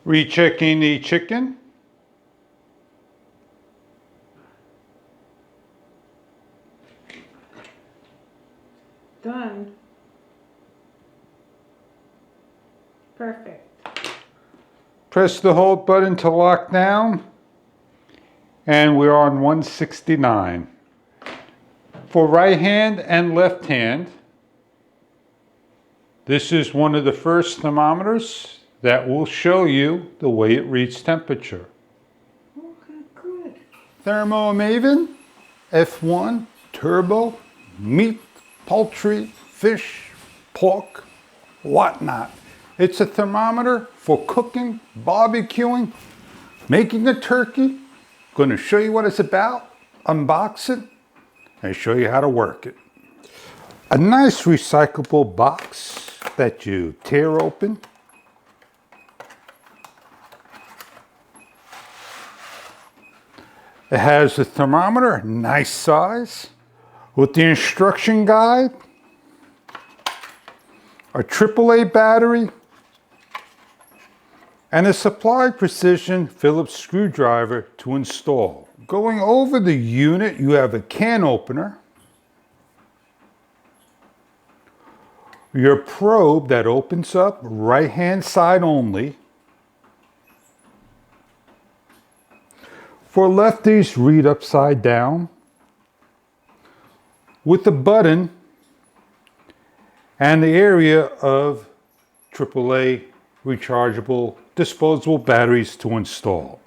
Rechecking the chicken. Done. Perfect. Press the hold button to lock down. And we're on 169. For right hand and left hand, this is one of the first thermometers that will show you the way it reads temperature. Okay, good. Thermomaven F1 Turbo, meat, poultry, fish, pork, whatnot. It's a thermometer for cooking, barbecuing, making a turkey. Going to show you what it's about, unbox it, and show you how to work it. A nice recyclable box that you tear open. It has the thermometer, nice size, with the instruction guide, a AAA battery, and a Supply Precision Phillips screwdriver to install. Going over the unit, you have a can opener, your probe that opens up right hand side only. For lefties, read upside down, with the button and the area of AAA rechargeable disposable batteries to install.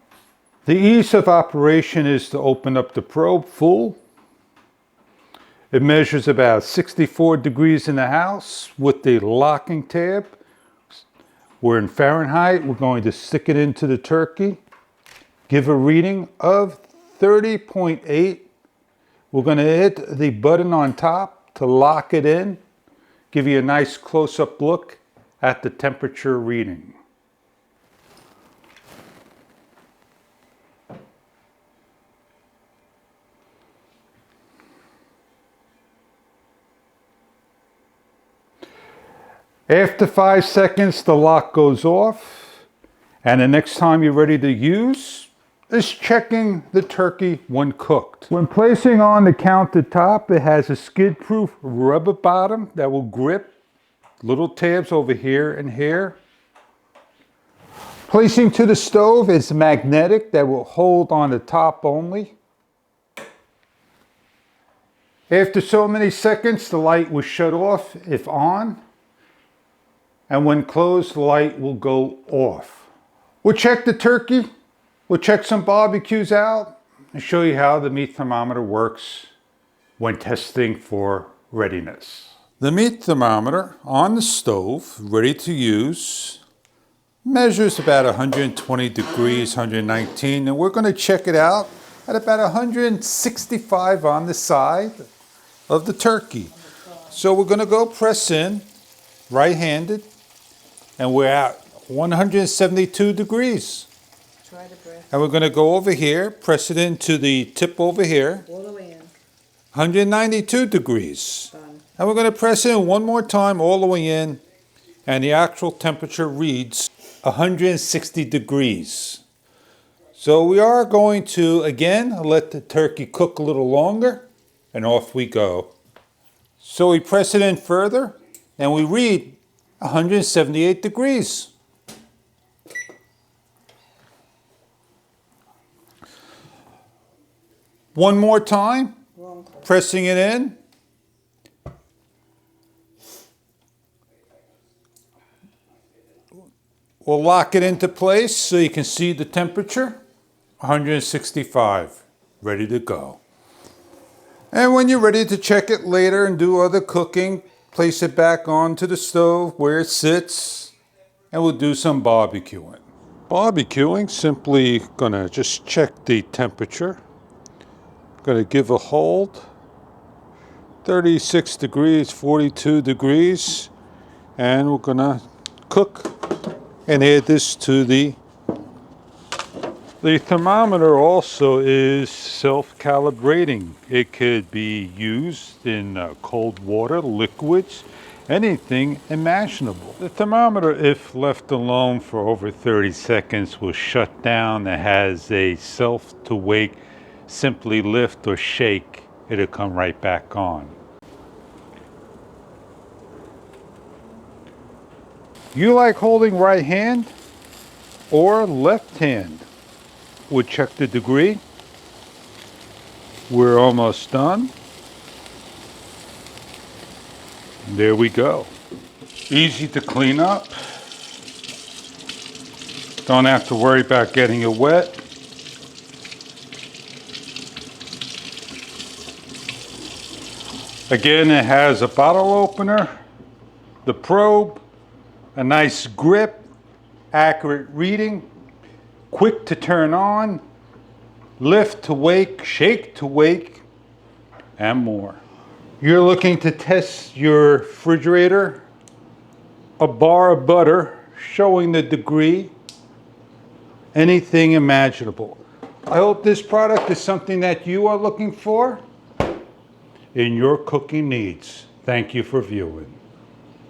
The ease of operation is to open up the probe full. It measures about 64 degrees in the house with the locking tab. We're in Fahrenheit. We're going to stick it into the turkey. Give a reading of 30.8. We're going to hit the button on top to lock it in. Give you a nice close-up look at the temperature reading. After 5 seconds, the lock goes off, and the next time you're ready to use is checking the turkey when cooked. When placing on the countertop, it has a skid-proof rubber bottom that will grip. Little tabs over here and here. Placing to the stove is magnetic that will hold on the top only. After so many seconds, the light will shut off if on. And when closed, the light will go off. We'll check the turkey. We'll check some barbecues out and show you how the meat thermometer works when testing for readiness. The meat thermometer on the stove, ready to use, measures about 120 degrees, 119, and we're going to check it out at about 165 on the side of the turkey. So we're going to go press in, right-handed, and we're at 172 degrees. Try to breath. And we're going to go over here, press it into the tip over here, All the way in. 192 degrees. Done. And we're going to press in one more time all the way in, and the actual temperature reads 160 degrees. So we are going to, again, let the turkey cook a little longer, and off we go. So we press it in further, and we read 178 degrees. One more time, pressing it in. We'll lock it into place so you can see the temperature. 165, ready to go. And when you're ready to check it later and do other cooking, place it back onto the stove where it sits, and we'll do some barbecuing. Barbecuing, simply gonna just check the temperature. Gonna give a hold, 36 degrees, 42 degrees, and we're gonna cook and add this to the thermometer also is self-calibrating. It could be used in cold water, liquids, anything imaginable. The thermometer, if left alone for over 30 seconds, will shut down. It has a self to wake. Simply lift or shake, it'll come right back on. You like holding right hand or left hand? We'll check the degree. We're almost done. There we go. Easy to clean up. Don't have to worry about getting it wet. Again, it has a bottle opener, the probe, a nice grip, accurate reading, quick to turn on, lift to wake, shake to wake, and more. You're looking to test your refrigerator, a bar of butter showing the degree, anything imaginable. I hope this product is something that you are looking for in your cooking needs. Thank you for viewing.